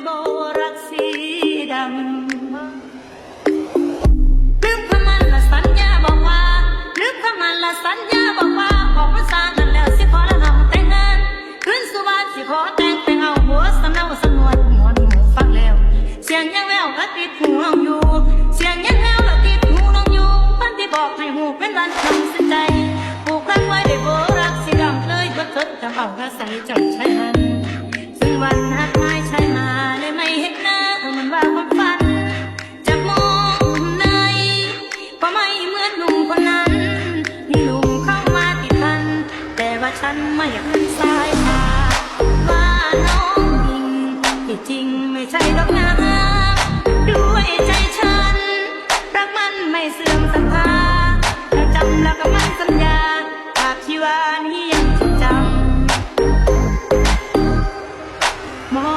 โบรักสีดำลืมคำมันละสัญญาบอกว่าลืมคำมันละสัญญาบอกว่าออกพรรษานั้นแล้วสิขอละน้องแต่งงานคืนสุวรรณสิขอแต่งเอาหัวสำเนาสำนวนหมวนหูฟังแล้วเสียงยังแววละติดหูน้องอยู่เสียงยังแววละติดหูน้องอยู่พันที่บอกให้หูเป็นวันทำสิใจผูกรักไว้ด้วยโบรักสีดำเลยบ่ทดจำเอากระใสเจ้าชายหันซึ่งวันนัดหมายชายมาเลยไม่เห็นหน้าเหมือนว่าความฝันจะมองในก็ไม่เหมือนหนุ่มคนนั้นมีหนุ่มเข้ามาติดพันแต่ว่าฉันไม่อยากเห็นสายตาว่าน้องยิงที่จริงไม่ใช่ดอกนะด้วยใจฉันรักมันไม่เสื่อมศรัทธาถ้าจำแล้วก็มันสัญญาหากชีวานี้ยังจดจำมอง